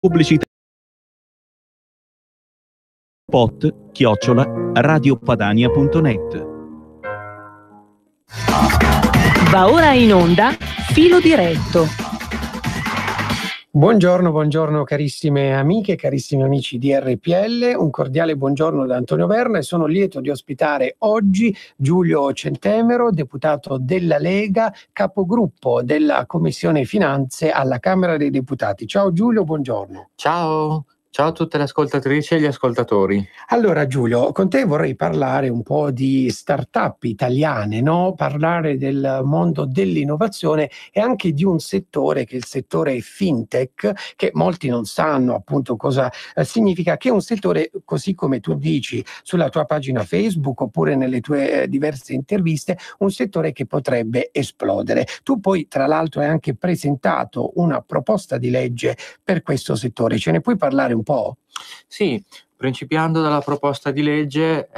Pubblicità pot@radiopadania.net. Va ora in onda Filo Diretto. Buongiorno carissime amiche, carissimi amici di RPL, un cordiale buongiorno da Antonio Verna e sono lieto di ospitare oggi Giulio Centemero, deputato della Lega, capogruppo della Commissione Finanze alla Camera dei Deputati. Ciao Giulio, buongiorno. Ciao a tutte le ascoltatrici e gli ascoltatori. Allora Giulio, con te vorrei parlare un po' di start-up italiane, no? Parlare del mondo dell'innovazione e anche di un settore che è il settore fintech, che molti non sanno appunto cosa significa, che è un settore, così come tu dici sulla tua pagina Facebook oppure nelle tue diverse interviste, un settore che potrebbe esplodere. Tu poi tra l'altro hai anche presentato una proposta di legge per questo settore, ce ne puoi parlare un po'? Sì, principiando dalla proposta di legge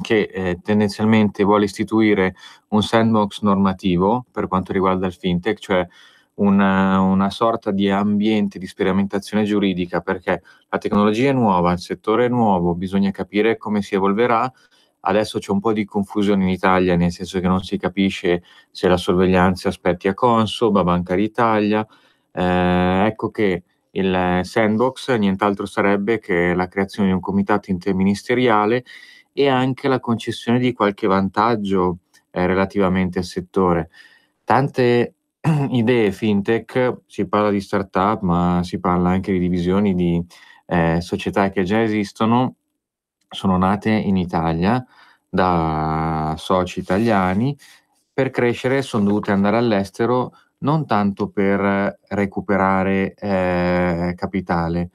che tendenzialmente vuole istituire un sandbox normativo per quanto riguarda il fintech, cioè una sorta di ambiente di sperimentazione giuridica, perché la tecnologia è nuova, il settore è nuovo, bisogna capire come si evolverà. Adesso c'è un po' di confusione in Italia, nel senso che non si capisce se la sorveglianza aspetti a Consob, a Banca d'Italia. Ecco che il sandbox nient'altro sarebbe che la creazione di un comitato interministeriale e anche la concessione di qualche vantaggio relativamente al settore. Tante idee fintech, si parla di startup, ma si parla anche di divisioni di società che già esistono, sono nate in Italia da soci italiani. Per crescere sono dovute andare all'estero, non tanto per recuperare capitale,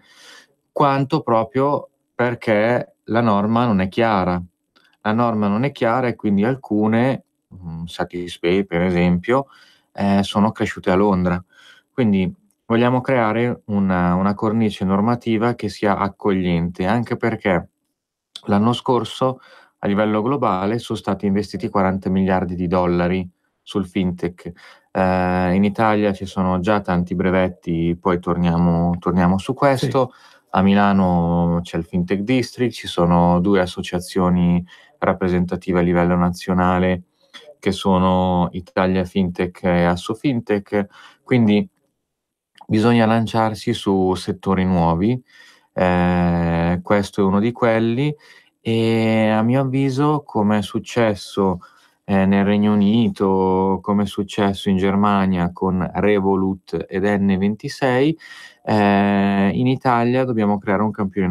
quanto proprio perché la norma non è chiara. La norma non è chiara e quindi alcune, Satispay per esempio, sono cresciute a Londra. Quindi vogliamo creare una cornice normativa che sia accogliente, anche perché l'anno scorso a livello globale sono stati investiti 40 miliardi di dollari sul fintech. In Italia ci sono già tanti brevetti, poi torniamo su questo. Sì. A Milano c'è il Fintech District, ci sono 2 associazioni rappresentative a livello nazionale che sono Italia Fintech e Assofintech, quindi bisogna lanciarsi su settori nuovi. Questo è uno di quelli e a mio avviso, come è successo nel Regno Unito, come è successo in Germania con Revolut ed N26, in Italia dobbiamo creare un campione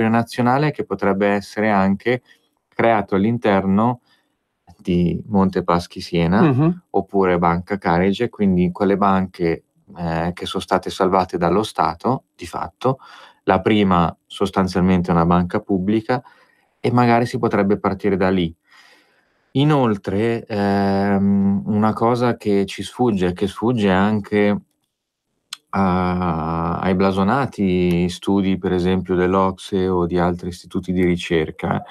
nazionale che potrebbe essere anche creato all'interno di Monte Paschi Siena, oppure Banca Carige, quindi quelle banche che sono state salvate dallo Stato, di fatto. La prima sostanzialmente è una banca pubblica e magari si potrebbe partire da lì. Inoltre, una cosa che ci sfugge, che sfugge anche ai blasonati studi, per esempio dell'OCSE o di altri istituti di ricerca,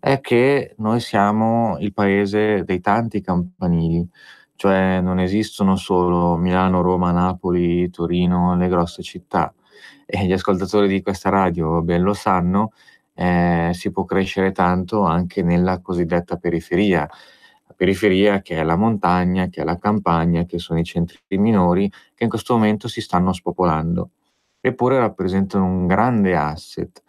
è che noi siamo il paese dei tanti campanili, cioè non esistono solo Milano, Roma, Napoli, Torino, le grosse città. E gli ascoltatori di questa radio ben lo sanno, si può crescere tanto anche nella cosiddetta periferia. La periferia che è la montagna, che è la campagna, che sono i centri minori, che in questo momento si stanno spopolando, eppure rappresentano un grande asset.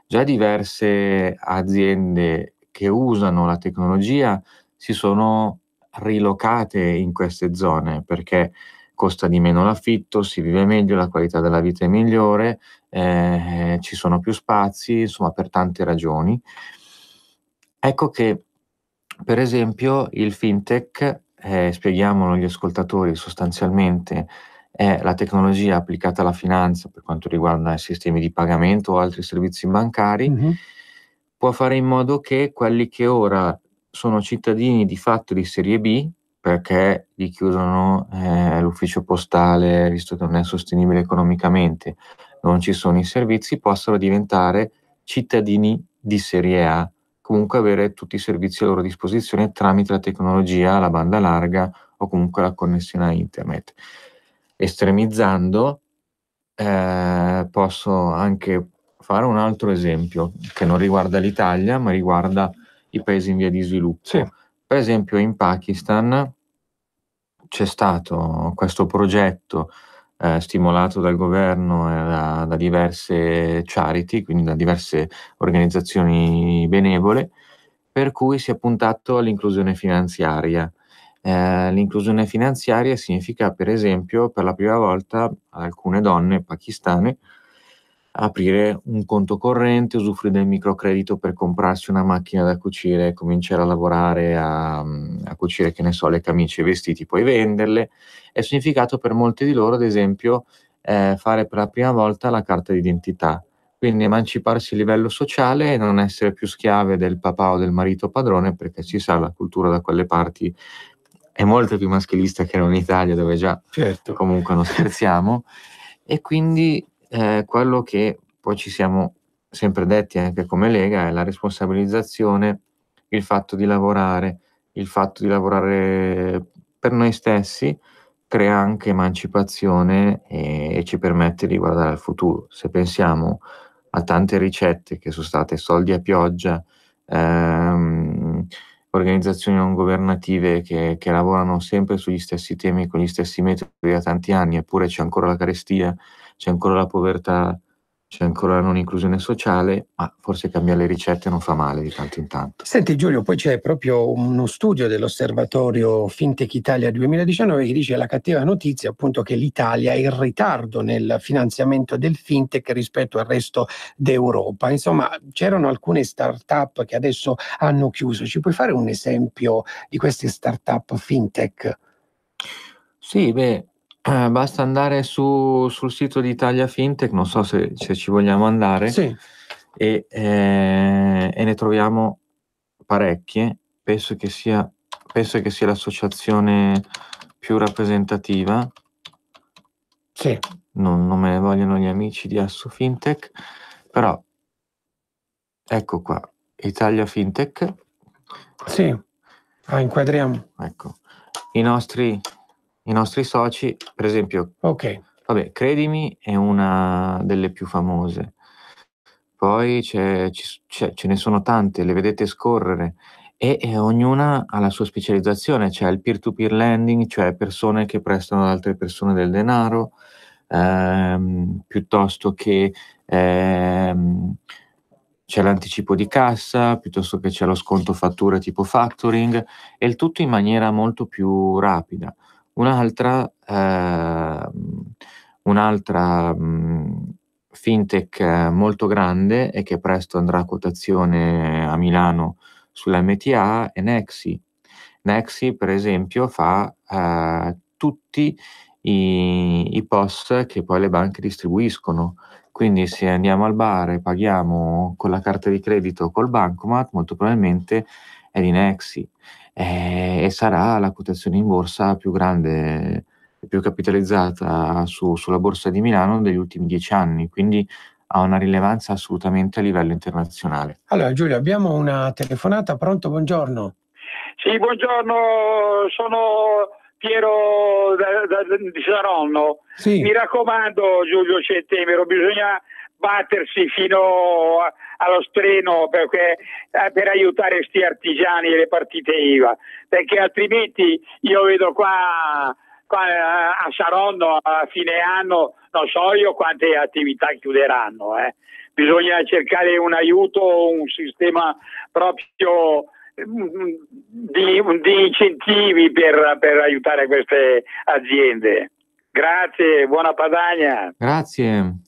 Già diverse aziende che usano la tecnologia si sono rilocate in queste zone perché costa di meno l'affitto, si vive meglio, la qualità della vita è migliore, ci sono più spazi, insomma per tante ragioni. Ecco che per esempio il fintech, spieghiamolo agli ascoltatori, sostanzialmente è la tecnologia applicata alla finanza per quanto riguarda i sistemi di pagamento o altri servizi bancari, può fare in modo che quelli che ora sono cittadini di fatto di serie B, perché gli chiudono l'ufficio postale, visto che non è sostenibile economicamente, non ci sono i servizi, possano diventare cittadini di serie A, comunque avere tutti i servizi a loro disposizione tramite la tecnologia, la banda larga o comunque la connessione a internet. estremizzando, posso anche fare un altro esempio che non riguarda l'Italia, ma riguarda i paesi in via di sviluppo. Sì. Per esempio in Pakistan c'è stato questo progetto stimolato dal governo e da diverse charity, quindi da diverse organizzazioni benevole, per cui si è puntato all'inclusione finanziaria. L'inclusione finanziaria significa, per esempio, per la prima volta ad alcune donne pakistane aprire un conto corrente, usufruire del microcredito per comprarsi una macchina da cucire, cominciare a lavorare a cucire, che ne so, le camicie e i vestiti, poi venderle. È significato per molti di loro, ad esempio, fare per la prima volta la carta d'identità, quindi emanciparsi a livello sociale e non essere più schiave del papà o del marito padrone, perché si sa, la cultura da quelle parti è molto più maschilista che non in Italia, dove già Certo. comunque non scherziamo. E quindi quello che poi ci siamo sempre detti anche come Lega è la responsabilizzazione, il fatto di lavorare per noi stessi crea anche emancipazione e ci permette di guardare al futuro. Se pensiamo a tante ricette che sono state soldi a pioggia, organizzazioni non governative che lavorano sempre sugli stessi temi, con gli stessi metodi da tanti anni, eppure c'è ancora la carestia, c'è ancora la povertà, c'è ancora la non inclusione sociale, ma forse cambiare le ricette non fa male di tanto in tanto. Senti Giulio, poi c'è proprio uno studio dell'Osservatorio Fintech Italia 2019 che dice la cattiva notizia appunto che l'Italia è in ritardo nel finanziamento del fintech rispetto al resto d'Europa. Insomma, c'erano alcune start-up che adesso hanno chiuso. Ci puoi fare un esempio di queste start-up fintech? Sì, basta andare sul sito di Italia Fintech, non so se ci vogliamo andare, Sì. e ne troviamo parecchie. Penso che sia l'associazione più rappresentativa. Sì. Non me ne vogliono gli amici di Asso Fintech, però ecco qua, Italia Fintech. Sì, inquadriamo. Ecco, i nostri soci, per esempio, Ok. vabbè, Credimi è una delle più famose, poi ce ne sono tante, le vedete scorrere, e ognuna ha la sua specializzazione. C'è il peer-to-peer lending, cioè persone che prestano ad altre persone del denaro, piuttosto che c'è l'anticipo di cassa, piuttosto che c'è lo sconto fattura tipo factoring, e il tutto in maniera molto più rapida. Un'altra fintech molto grande e che presto andrà a quotazione a Milano sull'MTA è Nexi. Nexi, per esempio, fa tutti i POS che poi le banche distribuiscono. Quindi se andiamo al bar e paghiamo con la carta di credito o col bancomat, molto probabilmente è di Nexi, e sarà la quotazione in borsa più grande e più capitalizzata sulla borsa di Milano degli ultimi 10 anni, quindi ha una rilevanza assolutamente a livello internazionale. Allora Giulio, abbiamo una telefonata, pronto? Buongiorno. Sì, buongiorno, sono Piero di Saronno. Sì. Mi raccomando, Giulio Centemero, bisogna battersi fino allo streno per aiutare sti artigiani e le partite IVA, perché altrimenti io vedo qua a Saronno a fine anno non so io quante attività chiuderanno. Bisogna cercare un aiuto, un sistema proprio di incentivi per aiutare queste aziende. Grazie, buona Padania. Grazie.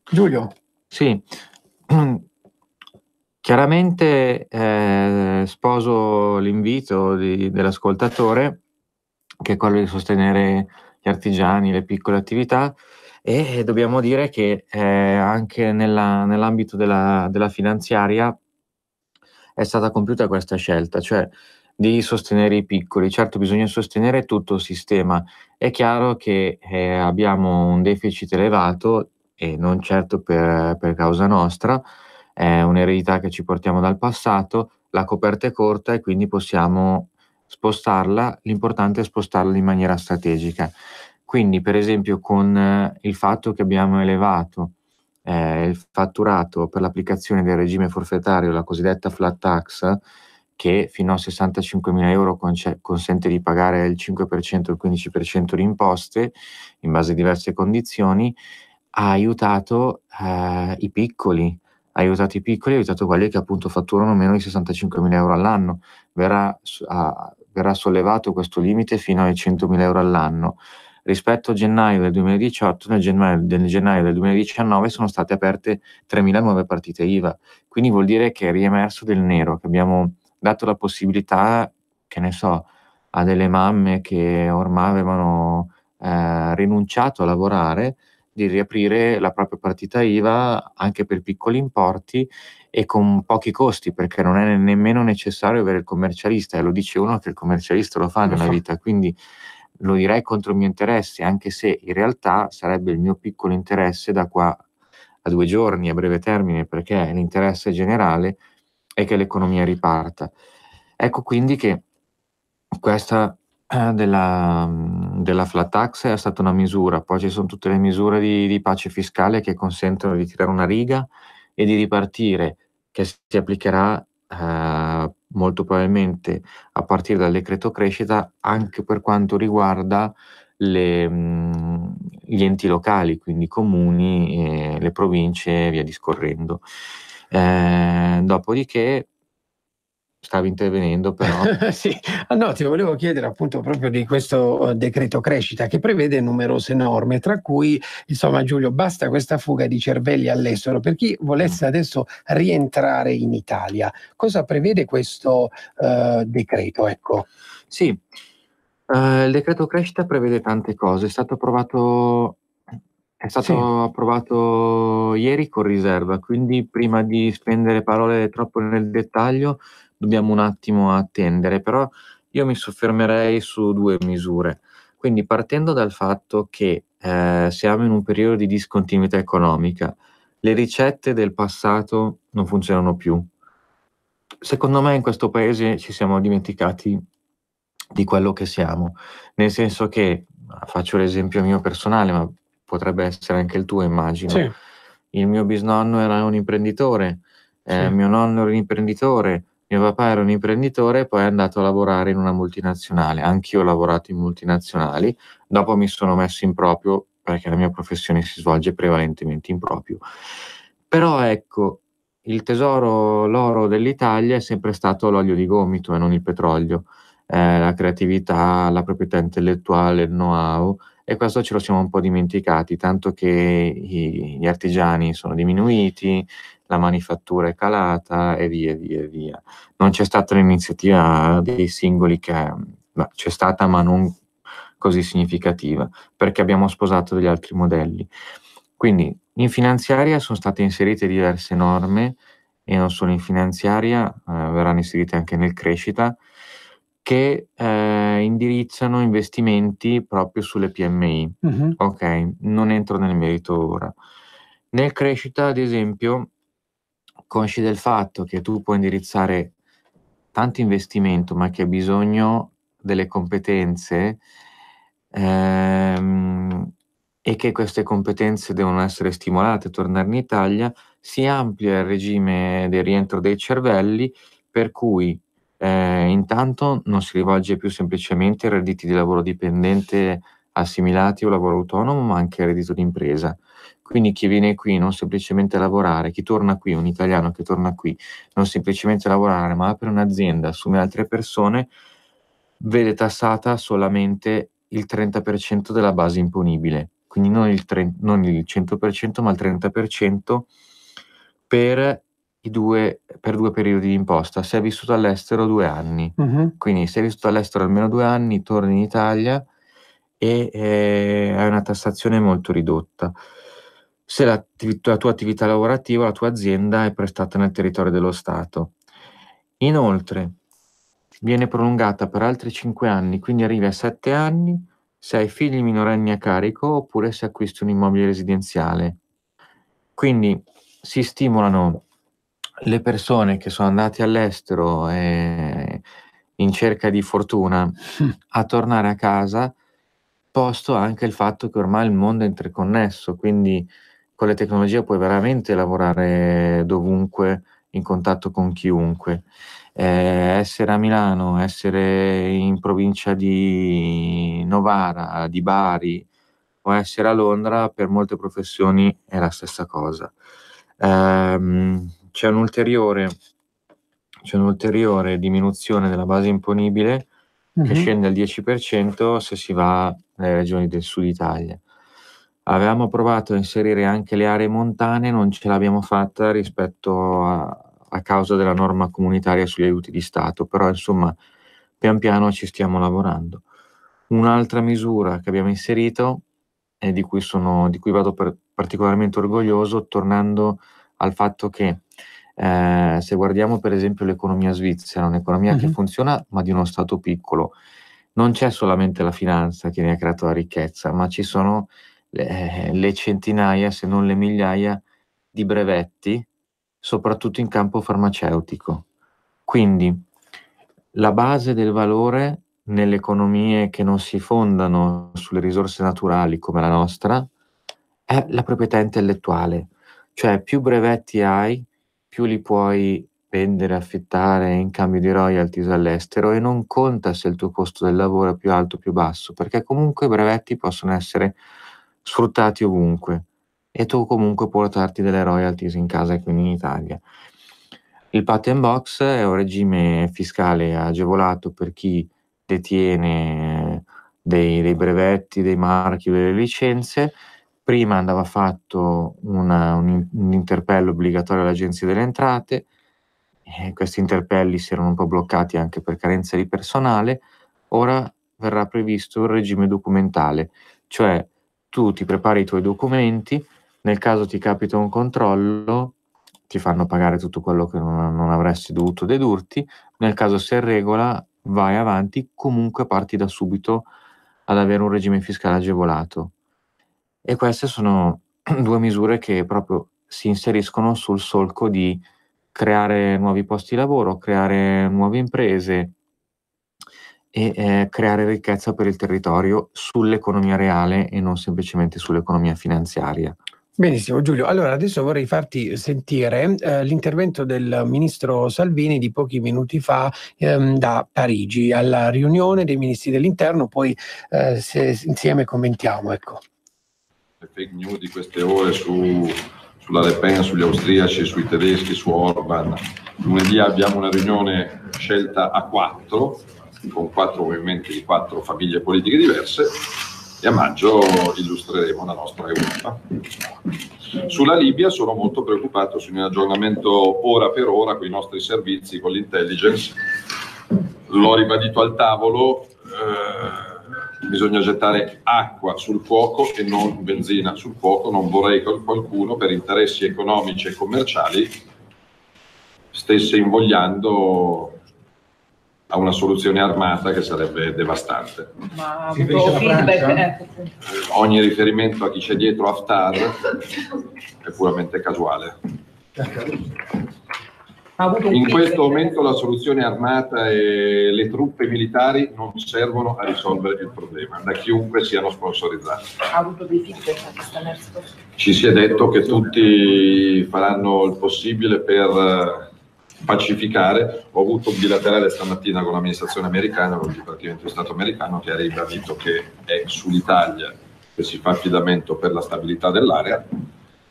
Giulio. Sì, chiaramente sposo l'invito dell'ascoltatore, che è quello di sostenere gli artigiani, le piccole attività, e dobbiamo dire che anche nell'ambito della finanziaria è stata compiuta questa scelta, cioè di sostenere i piccoli. Certo, bisogna sostenere tutto il sistema. È chiaro che abbiamo un deficit elevato, e non certo per causa nostra, è un'eredità che ci portiamo dal passato, la coperta è corta e quindi possiamo spostarla, l'importante è spostarla in maniera strategica. Quindi, per esempio, con il fatto che abbiamo elevato il fatturato per l'applicazione del regime forfettario, la cosiddetta flat tax, che fino a 65.000 euro consente di pagare il 5% e il 15% di imposte in base a diverse condizioni, ha aiutato i piccoli, ha aiutato quelli che appunto fatturano meno di 65.000 euro all'anno. Verrà sollevato questo limite fino ai 100.000 euro all'anno. Rispetto a gennaio del 2018, nel gennaio del 2019 sono state aperte 3.000 nuove partite IVA, quindi vuol dire che è riemerso del nero, che abbiamo dato la possibilità, che ne so, a delle mamme che ormai avevano rinunciato a lavorare, di riaprire la propria partita IVA anche per piccoli importi e con pochi costi, perché non è nemmeno necessario avere il commercialista, e lo dice uno che il commercialista lo fa nella vita, quindi lo direi contro il mio interesse, anche se in realtà sarebbe il mio piccolo interesse da qua a 2 giorni, a breve termine, perché l'interesse generale è che l'economia riparta. Ecco quindi che questa della flat tax è stata una misura, poi ci sono tutte le misure di pace fiscale che consentono di tirare una riga e di ripartire, che si applicherà molto probabilmente a partire dal decreto crescita anche per quanto riguarda gli enti locali, quindi i comuni, le province e via discorrendo. Dopodiché stavi intervenendo però. Sì, no, ti volevo chiedere appunto proprio di questo decreto crescita che prevede numerose norme, tra cui, insomma, Giulio, basta questa fuga di cervelli all'estero. Per chi volesse adesso rientrare in Italia, cosa prevede questo decreto? Ecco. Sì, il decreto crescita prevede tante cose, è stato approvato ieri con riserva, quindi prima di spendere parole troppo nel dettaglio dobbiamo un attimo attendere, però io mi soffermerei su 2 misure. Quindi partendo dal fatto che siamo in un periodo di discontinuità economica, le ricette del passato non funzionano più. Secondo me in questo paese ci siamo dimenticati di quello che siamo, nel senso che, faccio l'esempio mio personale, ma potrebbe essere anche il tuo, immagino. Sì. Il mio bisnonno era un imprenditore, Sì. mio nonno era un imprenditore, mio papà era un imprenditore e poi è andato a lavorare in una multinazionale. Anch'io ho lavorato in multinazionali, dopo mi sono messo in proprio perché la mia professione si svolge prevalentemente in proprio. Però ecco, l'oro dell'Italia è sempre stato l'olio di gomito e non il petrolio, la creatività, la proprietà intellettuale, il know-how, e questo ce lo siamo un po' dimenticati, tanto che gli artigiani sono diminuiti, la manifattura è calata e via, via, via. Non c'è stata l'iniziativa dei singoli c'è stata, ma non così significativa, perché abbiamo sposato degli altri modelli. Quindi in finanziaria sono state inserite diverse norme, e non solo in finanziaria, verranno inserite anche nel crescita, che indirizzano investimenti proprio sulle PMI. Mhm. Ok, non entro nel merito ora. Nel crescita, ad esempio, consci del fatto che tu puoi indirizzare tanto investimento, ma che hai bisogno delle competenze, e che queste competenze devono essere stimolate a tornare in Italia, si amplia il regime del rientro dei cervelli, per cui intanto non si rivolge più semplicemente ai redditi di lavoro dipendente assimilati o lavoro autonomo, ma anche al reddito d'impresa. Quindi chi viene qui non semplicemente a lavorare, chi torna qui, un italiano che torna qui, non semplicemente a lavorare, ma apre un'azienda, assume altre persone, vede tassata solamente il 30% della base imponibile. Quindi non il 100%, ma il 30% per 2 periodi di imposta. Se hai vissuto all'estero 2 anni. Mhm. Quindi se hai vissuto all'estero almeno 2 anni, torni in Italia e hai una tassazione molto ridotta. Se la tua attività lavorativa, la tua azienda è prestata nel territorio dello Stato. Inoltre, viene prolungata per altri 5 anni, quindi arrivi a 7 anni se hai figli minorenni a carico oppure se acquisti un immobile residenziale. Quindi si stimolano le persone che sono andate all'estero in cerca di fortuna a tornare a casa posto anche il fatto che ormai il mondo è interconnesso, quindi con le tecnologie puoi veramente lavorare dovunque, in contatto con chiunque. Essere a Milano, essere in provincia di Novara, di Bari, o essere a Londra, per molte professioni è la stessa cosa. C'è un'ulteriore diminuzione della base imponibile che scende al 10% se si va nelle regioni del sud Italia. Avevamo provato a inserire anche le aree montane, non ce l'abbiamo fatta rispetto a causa della norma comunitaria sugli aiuti di Stato, però insomma pian piano ci stiamo lavorando. Un'altra misura che abbiamo inserito e di cui vado particolarmente orgoglioso, tornando al fatto che se guardiamo per esempio l'economia svizzera, un'economia che funziona ma di uno Stato piccolo, non c'è solamente la finanza che ne ha creato la ricchezza, ma ci sono le centinaia, se non le migliaia, di brevetti, soprattutto in campo farmaceutico. Quindi la base del valore nelle economie che non si fondano sulle risorse naturali come la nostra è la proprietà intellettuale, cioè più brevetti hai, più li puoi vendere, affittare in cambio di royalties all'estero, e non conta se il tuo costo del lavoro è più alto o più basso, perché comunque i brevetti possono essere sfruttati ovunque e tu comunque puoi portarti delle royalties in casa e quindi in Italia. Il Patent Box è un regime fiscale agevolato per chi detiene dei brevetti, dei marchi, delle licenze. Prima andava fatto un interpello obbligatorio all'Agenzia delle Entrate, questi interpelli si erano un po' bloccati anche per carenza di personale. Ora verrà previsto un regime documentale, cioè tu ti prepari i tuoi documenti, nel caso ti capita un controllo ti fanno pagare tutto quello che non avresti dovuto dedurti, nel caso sei in regola vai avanti, comunque parti da subito ad avere un regime fiscale agevolato. E queste sono due misure che proprio si inseriscono sul solco di creare nuovi posti di lavoro, creare nuove imprese e creare ricchezza per il territorio sull'economia reale e non semplicemente sull'economia finanziaria. Benissimo Giulio, allora adesso vorrei farti sentire l'intervento del ministro Salvini di pochi minuti fa da Parigi alla riunione dei ministri dell'interno, poi se insieme commentiamo. Ecco. Le fake news di queste ore sulla Le Pen, sugli austriaci, sui tedeschi, su Orban. Lunedì abbiamo una riunione scelta a 4, con 4 movimenti di 4 famiglie politiche diverse, e a maggio illustreremo la nostra Europa. Sulla Libia sono molto preoccupato, su un aggiornamento ora per ora con i nostri servizi, con l'intelligence. L'ho ribadito al tavolo, bisogna gettare acqua sul fuoco e non benzina sul fuoco. Non vorrei che qualcuno, per interessi economici e commerciali, stesse invogliando a una soluzione armata che sarebbe devastante. Ma ha avuto feedback? Ogni riferimento a chi c'è dietro Haftar è puramente casuale. In questo momento la soluzione armata e le truppe militari non servono a risolvere il problema, da chiunque siano sponsorizzati. Ha avuto dei feedback a questa risposta? Ci si è detto che tutti faranno il possibile per pacificare. Ho avuto un bilaterale stamattina con l'amministrazione americana, con il Dipartimento di Stato americano, che ha ribadito che è sull'Italia che si fa affidamento per la stabilità dell'area,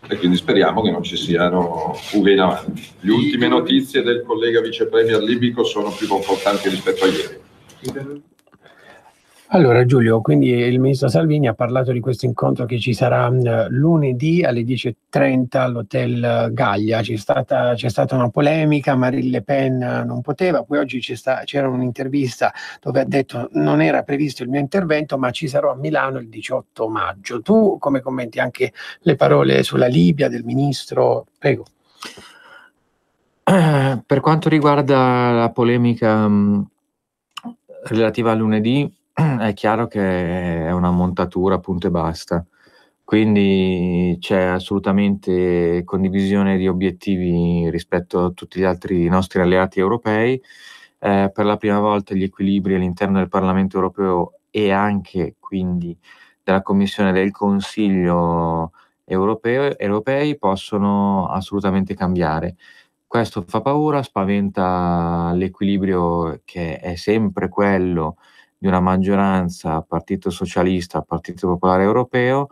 e quindi speriamo che non ci siano fughe in avanti. Le ultime notizie del collega vice premier libico sono più confortanti rispetto a ieri. Allora Giulio, quindi il ministro Salvini ha parlato di questo incontro che ci sarà lunedì alle 10:30 all'Hotel Gallia. C'è stata una polemica, Marine Le Pen non poteva, poi oggi c'era un'intervista dove ha detto non era previsto il mio intervento, ma ci sarò a Milano il 18 maggio. Tu come commenti anche le parole sulla Libia del ministro? Prego. Per quanto riguarda la polemica relativa a lunedì, è chiaro che è una montatura, punto e basta. Quindi c'è assolutamente condivisione di obiettivi rispetto a tutti gli altri nostri alleati europei. Per la prima volta gli equilibri all'interno del Parlamento europeo e anche quindi della Commissione e del Consiglio europei possono assolutamente cambiare. Questo fa paura, spaventa l'equilibrio che è sempre quello di una maggioranza Partito Socialista, Partito Popolare Europeo,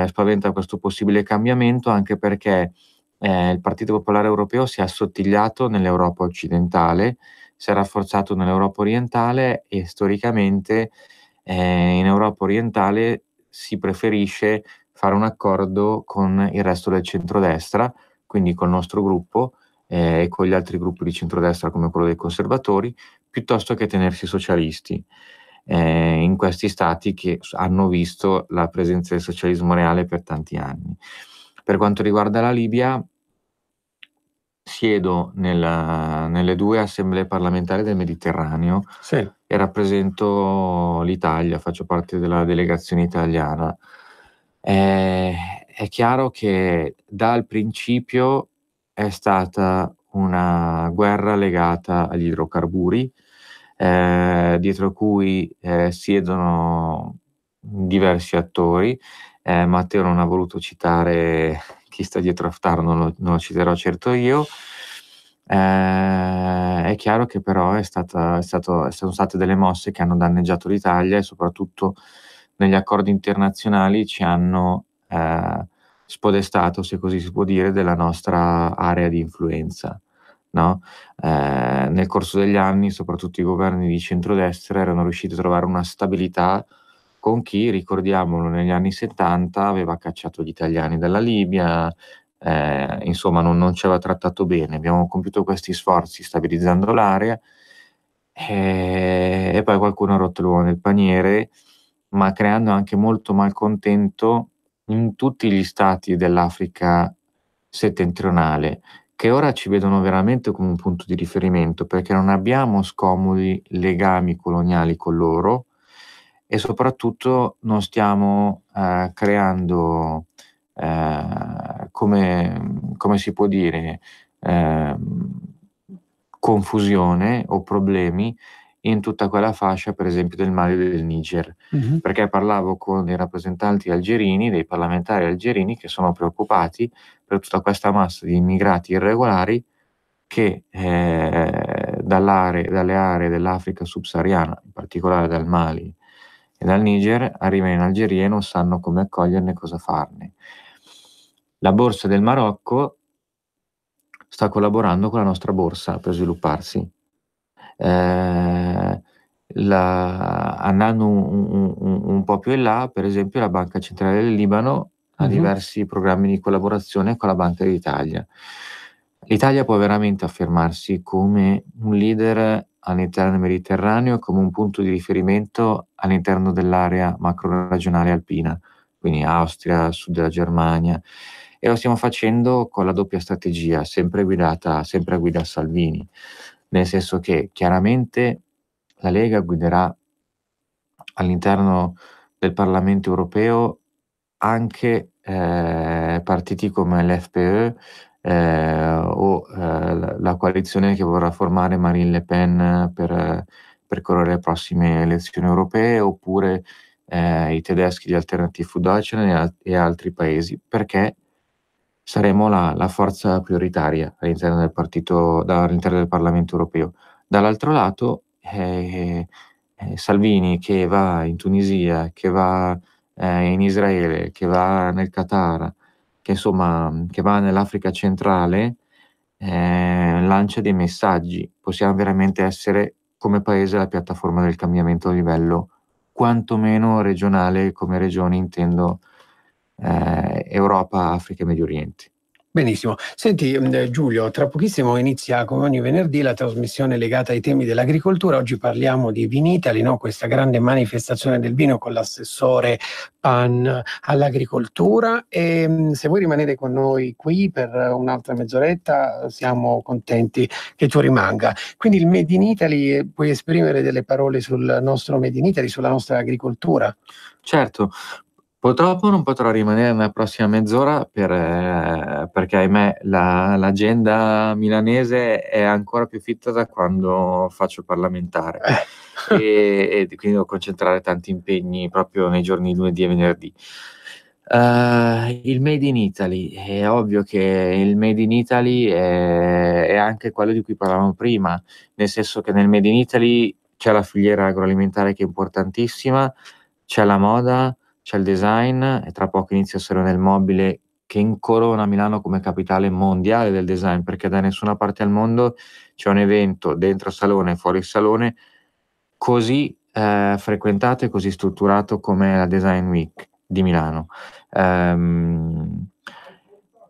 spaventa questo possibile cambiamento anche perché il Partito Popolare Europeo si è assottigliato nell'Europa occidentale, si è rafforzato nell'Europa orientale e storicamente in Europa orientale si preferisce fare un accordo con il resto del centrodestra, quindi col nostro gruppo e con gli altri gruppi di centrodestra come quello dei conservatori, piuttosto che tenersi socialisti in questi stati che hanno visto la presenza del socialismo reale per tanti anni. Per quanto riguarda la Libia, siedo nelle 2 assemblee parlamentari del Mediterraneo Sì. e rappresento l'Italia, faccio parte della delegazione italiana. È chiaro che dal principio è stata una guerra legata agli idrocarburi, dietro cui siedono diversi attori. Matteo non ha voluto citare chi sta dietro Haftar, non lo citerò certo io. È chiaro che però sono state delle mosse che hanno danneggiato l'Italia e soprattutto negli accordi internazionali ci hanno spodestato, se così si può dire, della nostra area di influenza. No? Nel corso degli anni, soprattutto i governi di centrodestra erano riusciti a trovare una stabilità con chi, ricordiamolo, negli anni 70 aveva cacciato gli italiani dalla Libia, insomma non ci aveva trattato bene. Abbiamo compiuto questi sforzi stabilizzando l'area e poi qualcuno ha rotto l'uovo nel paniere, ma creando anche molto malcontento in tutti gli stati dell'Africa settentrionale, che ora ci vedono veramente come un punto di riferimento, perché non abbiamo scomodi legami coloniali con loro e soprattutto non stiamo creando, come si può dire, confusione o problemi in tutta quella fascia, per esempio del Mali e del Niger, perché parlavo con dei rappresentanti algerini, dei parlamentari algerini che sono preoccupati per tutta questa massa di immigrati irregolari che dalle aree dell'Africa subsahariana, in particolare dal Mali e dal Niger, arrivano in Algeria e non sanno come accoglierne e cosa farne. La borsa del Marocco sta collaborando con la nostra borsa per svilupparsi. Andando un po' più in là, per esempio la Banca Centrale del Libano ha diversi programmi di collaborazione con la Banca d'Italia. L'Italia può veramente affermarsi come un leader all'interno del Mediterraneo, come un punto di riferimento all'interno dell'area macro-regionale alpina, quindi Austria, sud della Germania, e lo stiamo facendo con la doppia strategia, sempre a guida Salvini, nel senso che chiaramente la Lega guiderà all'interno del Parlamento europeo anche partiti come l'FPE o la coalizione che vorrà formare Marine Le Pen per correre le prossime elezioni europee, oppure i tedeschi di Alternative für Deutschland e altri paesi, perché saremo la forza prioritaria all'interno del Parlamento europeo. Dall'altro lato Salvini, che va in Tunisia, che va in Israele, che va nel Qatar, che va nell'Africa centrale, lancia dei messaggi. Possiamo veramente essere come paese la piattaforma del cambiamento a livello quantomeno regionale, come regioni intendo Europa, Africa e Medio Oriente. Benissimo. Senti Giulio, tra pochissimo inizia come ogni venerdì la trasmissione legata ai temi dell'agricoltura. Oggi parliamo di Vinitaly, no? Questa grande manifestazione del vino con l'assessore PAN all'agricoltura, e se vuoi rimanere con noi qui per un'altra mezz'oretta siamo contenti che tu rimanga. Quindi il Made in Italy, puoi esprimere delle parole sul nostro Made in Italy, sulla nostra agricoltura? Certo. Purtroppo non potrò rimanere nella prossima mezz'ora perché ahimè l'agenda milanese è ancora più fitta da quando faccio il parlamentare e quindi devo concentrare tanti impegni proprio nei giorni lunedì e venerdì. Il Made in Italy, è ovvio che il Made in Italy è anche quello di cui parlavamo prima, nel senso che nel Made in Italy c'è la filiera agroalimentare che è importantissima, c'è la moda, c'è il design e tra poco inizia il Salone del Mobile che incorona Milano come capitale mondiale del design, perché da nessuna parte al mondo c'è un evento dentro il salone e fuori il salone così frequentato e così strutturato come la Design Week di Milano.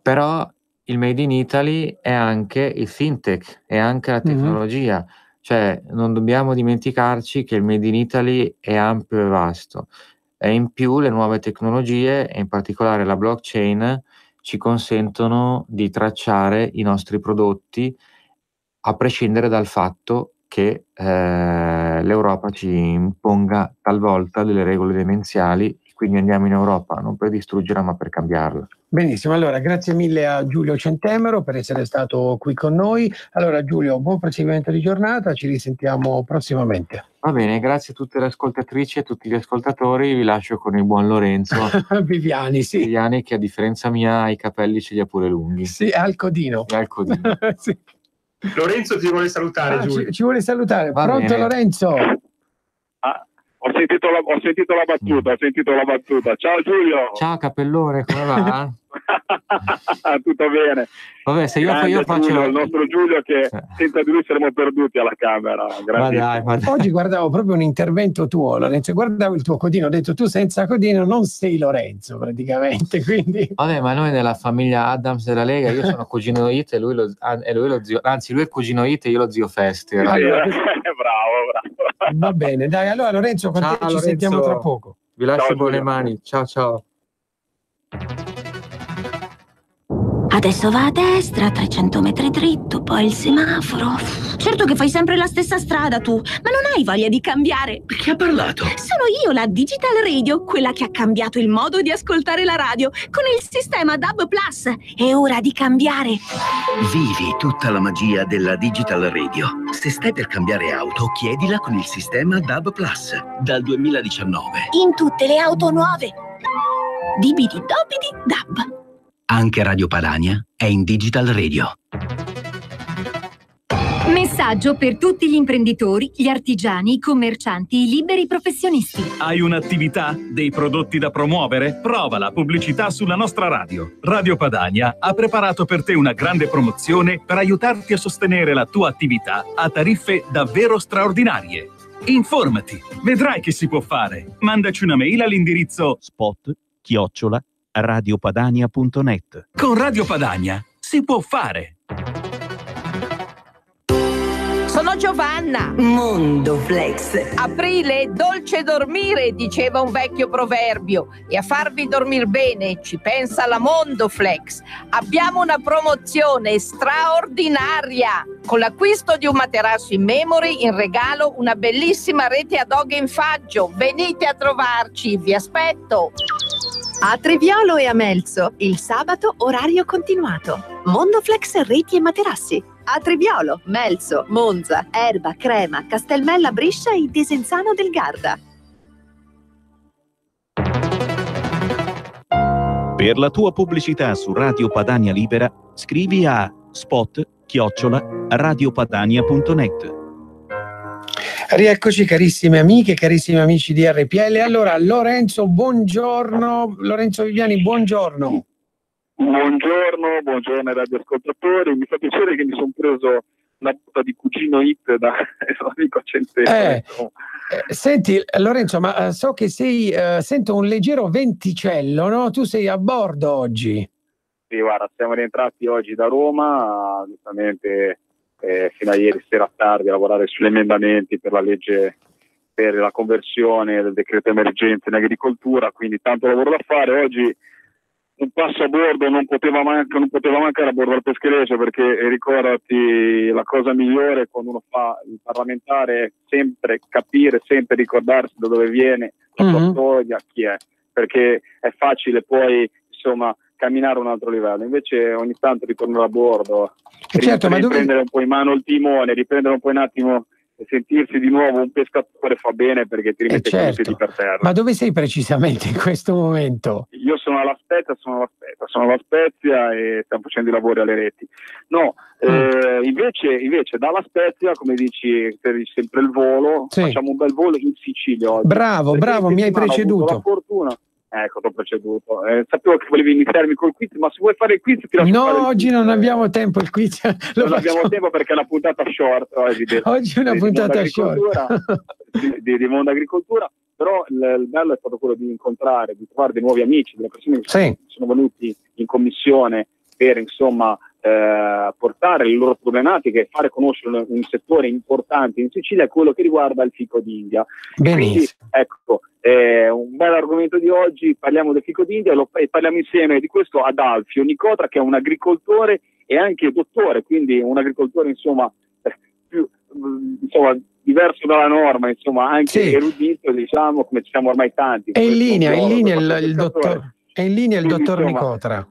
Però il Made in Italy è anche il fintech, è anche la tecnologia, cioè non dobbiamo dimenticarci che il Made in Italy è ampio e vasto. E in più le nuove tecnologie, e in particolare la blockchain, ci consentono di tracciare i nostri prodotti a prescindere dal fatto che l'Europa ci imponga talvolta delle regole demenziali, quindi andiamo in Europa non per distruggerla ma per cambiarla. Benissimo, allora grazie mille a Giulio Centemero per essere stato qui con noi. Allora Giulio, buon proseguimento di giornata, ci risentiamo prossimamente. Va bene, grazie a tutte le ascoltatrici e a tutti gli ascoltatori, vi lascio con il buon Lorenzo Viviani, sì. Viviani, che a differenza mia i capelli ce li ha pure lunghi. Sì, al codino. Al codino. Sì. Lorenzo ti vuole salutare, Giulio. Ci vuole salutare. Va Pronto bene. Lorenzo? Ho sentito la battuta. Ciao Giulio. Ciao capellone, come va? Tutto bene. Vabbè, se io Grande faccio Giulio, il nostro Giulio che senza di lui saremmo perduti alla Camera. Ma dai. Oggi guardavo proprio un intervento tuo, Lorenzo, guardavo il tuo codino, ho detto tu senza codino non sei Lorenzo praticamente, quindi... Vabbè, ma noi nella famiglia Adams della Lega, io sono cugino It e lui lo zio, anzi lui è il cugino It e io lo zio Festi. Allora, bravo. Va bene, dai, allora Lorenzo, con te ci Lorenzo. sentiamo tra poco. Vi lascio Ciao, buone Giulio. mani, ciao. Adesso va a destra, 300 metri dritto, poi il semaforo. Certo che fai sempre la stessa strada tu, ma non hai voglia di cambiare. Chi ha parlato? Sono io, la Digital Radio, quella che ha cambiato il modo di ascoltare la radio con il sistema DAB+. È ora di cambiare. Vivi tutta la magia della Digital Radio. Se stai per cambiare auto, chiedila con il sistema DAB+. Dal 2019. In tutte le auto nuove. Dibidi dobidi DAB. Anche Radio Padania è in Digital Radio. Messaggio per tutti gli imprenditori, gli artigiani, i commercianti, i liberi professionisti. Hai un'attività? Dei prodotti da promuovere? Prova la pubblicità sulla nostra radio. Radio Padania ha preparato per te una grande promozione per aiutarti a sostenere la tua attività a tariffe davvero straordinarie. Informati, vedrai che si può fare. Mandaci una mail all'indirizzo spot@radiopadania.net. Con Radio Padania si può fare. Sono Giovanna. Mondo Flex. Aprile, dolce dormire, diceva un vecchio proverbio. E a farvi dormir bene ci pensa la Mondo Flex. Abbiamo una promozione straordinaria. Con l'acquisto di un materasso in memory, in regalo una bellissima rete ad hoc in faggio. Venite a trovarci, vi aspetto. A Treviolo e a Melzo, il sabato orario continuato. Mondoflex reti e materassi. A Treviolo, Melzo, Monza, Erba, Crema, Castelmella, Brescia e Desenzano del Garda. Per la tua pubblicità su Radio Padania Libera, scrivi a spot@radiopadania.net. Rieccoci carissime amiche, carissimi amici di RPL. Allora Lorenzo, buongiorno. Lorenzo Viviani, buongiorno. Buongiorno ai radioascoltatori. Mi fa piacere che mi sono preso la botta di cugino It da l'amico Centemero. Senti Lorenzo, ma so che sento un leggero venticello, no? Tu sei a bordo oggi. Sì, guarda, siamo rientrati oggi da Roma, giustamente fino a ieri sera tardi a lavorare sugli emendamenti per la legge per la conversione del decreto emergenza in agricoltura, quindi tanto lavoro da fare. Oggi un passo a bordo non poteva mancare a bordo del peschereccio, perché ricordati, la cosa migliore quando uno fa il parlamentare è sempre capire, sempre ricordarsi da dove viene la sua storia, chi è. perché è facile poi insomma camminare a un altro livello. Invece ogni tanto ritornare a bordo, certo, ma riprendere un po' in mano il timone, riprendere un po' un attimo e sentirsi di nuovo un pescatore fa bene, perché ti rimette con i piedi per terra. Ma dove sei precisamente in questo momento? Io sono alla Spezia e stiamo facendo i lavori alle reti. No, invece dalla Spezia, come dici, sempre il volo, facciamo un bel volo in Sicilia oggi. Bravo, mi hai preceduto. Ho avuto la fortuna. Ecco, ti ho preceduto. Sapevo che volevi iniziarmi col quiz, ma se vuoi fare il quiz ti lascio fare il quiz. Oggi non abbiamo tempo, il quiz non abbiamo tempo perché è una puntata short oggi. Oggi è una puntata short. di mondo agricoltura, però il bello è stato quello di incontrare, di trovare dei nuovi amici, delle persone che sono venuti in commissione per insomma portare le loro problematiche e fare conoscere un settore importante in Sicilia, quello che riguarda il fico d'India. Benissimo. Quindi, ecco, un bel argomento di oggi, parliamo del fico d'India e parliamo insieme di questo ad Alfio Nicotra, che è un agricoltore e anche dottore, quindi un agricoltore insomma più diverso dalla norma, insomma anche erudito, diciamo, come ci siamo ormai tanti. È in linea il dottor Nicotra.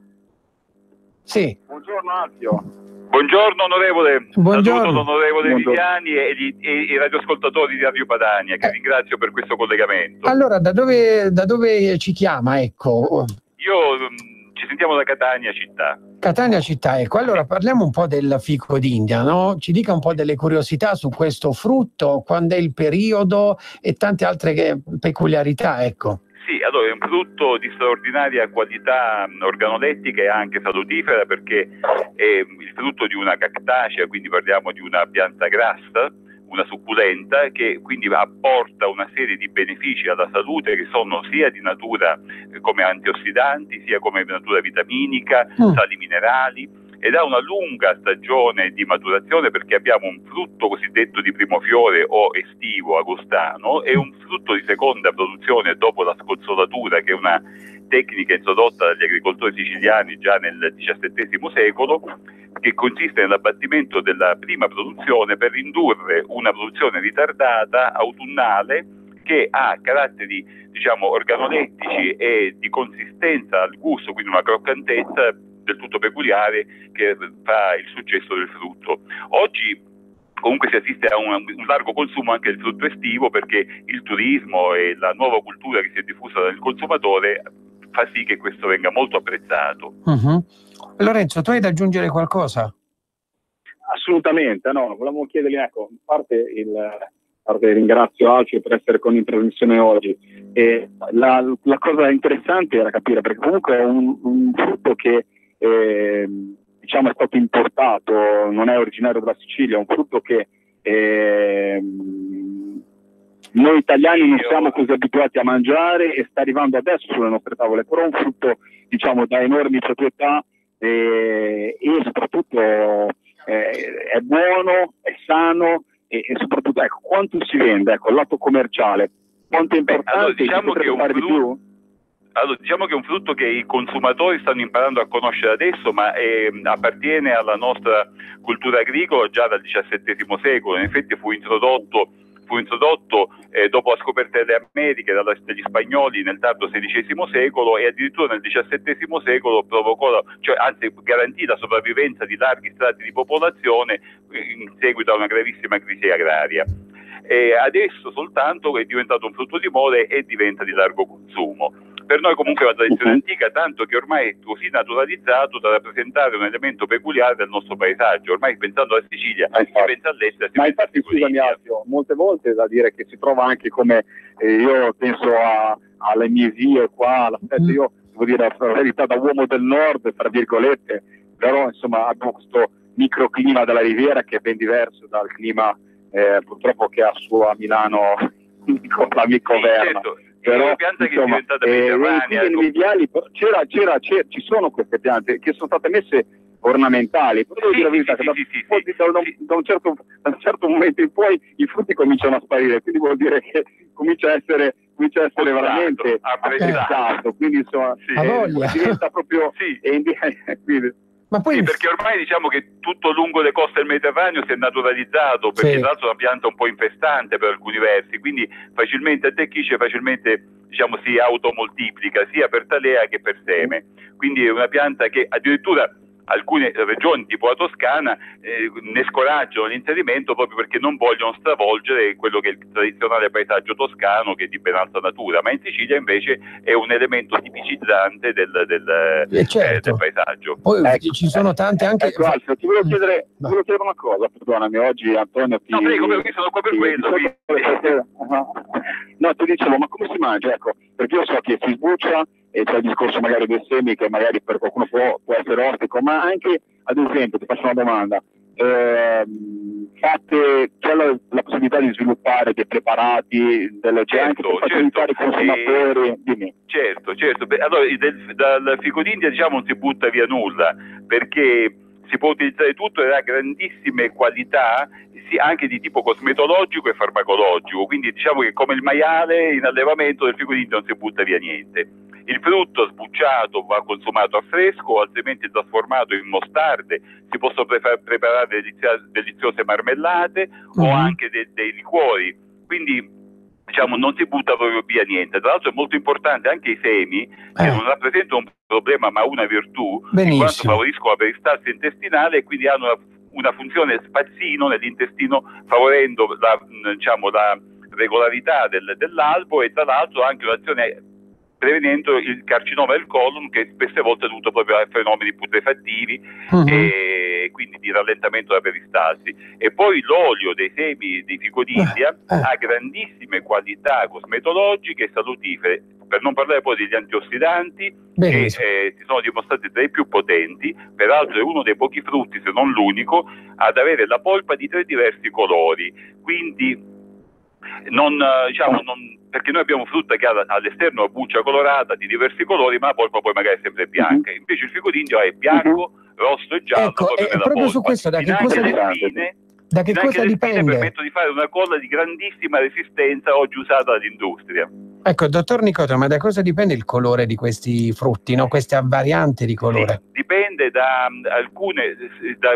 Sì. Buongiorno Alfio. Buongiorno onorevole. Buongiorno. Saluto l'onorevole Viviani e i radioascoltatori di Radio Padania, che ringrazio per questo collegamento. Allora, da dove ci chiama? Ecco. Ci sentiamo da Catania città. Catania città, ecco. Allora parliamo un po' del fico d'India, no? Ci dica un po' delle curiosità su questo frutto, quando è il periodo e tante altre peculiarità, ecco. Sì, allora è un frutto di straordinaria qualità organolettica e anche salutifera, perché è il frutto di una cactacea, quindi parliamo di una pianta grassa, una succulenta, che quindi apporta una serie di benefici alla salute che sono sia di natura come antiossidanti, sia come natura vitaminica, sali minerali, ed ha una lunga stagione di maturazione, perché abbiamo un frutto cosiddetto di primo fiore o estivo agostano e un frutto di seconda produzione dopo la scozzolatura, che è una tecnica introdotta dagli agricoltori siciliani già nel XVII secolo, che consiste nell'abbattimento della prima produzione per indurre una produzione ritardata autunnale che ha caratteri, diciamo, organolettici e di consistenza al gusto, quindi una croccantezza del tutto peculiare che fa il successo del frutto. Oggi comunque si assiste a un largo consumo anche del frutto estivo, perché il turismo e la nuova cultura che si è diffusa nel consumatore fa sì che questo venga molto apprezzato. Lorenzo, tu hai da aggiungere qualcosa? Assolutamente, no, volevamo chiedergli, ecco, a parte ringrazio Alfio per essere con in trasmissione oggi, e la cosa interessante era capire, perché comunque è un frutto che diciamo è stato importato, non è originario della Sicilia, è un frutto che noi italiani non siamo così abituati a mangiare e sta arrivando adesso sulle nostre tavole, però è un frutto, diciamo, da enormi proprietà e soprattutto è buono, è sano e soprattutto, ecco, quanto si vende, ecco, il lato commerciale, quanto è importante. Allora, diciamo che è un frutto che i consumatori stanno imparando a conoscere adesso, ma appartiene alla nostra cultura agricola già dal XVII secolo. In effetti fu introdotto dopo la scoperta delle Americhe dagli spagnoli nel tardo XVI secolo, e addirittura nel XVII secolo garantì la sopravvivenza di larghi strati di popolazione in seguito a una gravissima crisi agraria. E adesso soltanto è diventato un frutto di moda e diventa di largo consumo. Per noi comunque è una tradizione antica, tanto che ormai è così naturalizzato da rappresentare un elemento peculiare del nostro paesaggio. Ormai pensando alla Sicilia, si pensa all'estero. Ma infatti, scusami Alfio, molte volte è da dire che si trova anche come, io penso alle mie zie qua, io devo dire la verità, da uomo del nord, tra virgolette, però insomma abbiamo questo microclima della Riviera che è ben diverso dal clima purtroppo che ha su a Milano l'amico Verna. Certo. Però, una pianta che è diventata mediterranea. Ci sono queste piante che sono state messe ornamentali, però devo dire la verità che da un certo momento in poi i frutti cominciano a sparire, quindi vuol dire che comincia a essere veramente apprezzato, quindi insomma diventa proprio quindi, ma poi perché ormai diciamo che tutto lungo le coste del Mediterraneo si è naturalizzato, perché tra l'altro è una pianta un po' infestante per alcuni versi, quindi facilmente attecchisce, facilmente diciamo, si automoltiplica sia per talea che per seme. Quindi è una pianta che addirittura alcune regioni tipo la Toscana ne scoraggiano l'inserimento proprio perché non vogliono stravolgere quello che è il tradizionale paesaggio toscano, che è di ben alta natura, ma in Sicilia invece è un elemento tipicizzante del paesaggio. Poi ci sono tante anche... Ecco, Alfio, ti volevo chiedere una cosa, perdonami, oggi Antonio ti... No, prego, io sono qua per quello. No, ti dicevo, ma come si mangia? Ecco, perché io so che si sbuccia e c'è il discorso magari dei semi che magari per qualcuno può essere ostico, ma anche, ad esempio, ti faccio una domanda, c'è la possibilità di sviluppare dei preparati, c'è anche per facilitare i consumatori? Dimmi. Certo. Allora, dal fico d'India, diciamo, non si butta via nulla, perché si può utilizzare tutto ed ha grandissime qualità, anche di tipo cosmetologico e farmacologico, quindi diciamo che come il maiale in allevamento del fico d'India non si butta via niente. Il frutto sbucciato va consumato a fresco, altrimenti trasformato in mostarde. Si possono preparare deliziose marmellate o anche dei liquori, quindi diciamo non si butta proprio via niente. Tra l'altro è molto importante anche i semi, che non rappresentano un problema ma una virtù, in quanto favoriscono la peristalsi intestinale e quindi hanno una funzione spazzino nell'intestino, favorendo la regolarità dell'albo e tra l'altro anche un'azione prevenendo il carcinoma del colon, che spesse volte è dovuto proprio a fenomeni putrefattivi e quindi di rallentamento della peristalsi. E poi l'olio dei semi di fico d'India ha grandissime qualità cosmetologiche e salutifere, per non parlare poi degli antiossidanti che si sono dimostrati tra i più potenti. Peraltro è uno dei pochi frutti, se non l'unico, ad avere la polpa di 3 diversi colori, quindi perché noi abbiamo frutta che ha all'esterno una buccia colorata di diversi colori, ma la polpa poi magari è sempre bianca. Invece il fico d'Indio è bianco, rosso e giallo, proprio nella polpa. Su questo, da che cosa dipende? Permetto di fare una colla di grandissima resistenza oggi usata dall'industria. Ecco, dottor Nicotro, ma da cosa dipende il colore di questi frutti, no? Queste varianti di colore? Sì, dipende da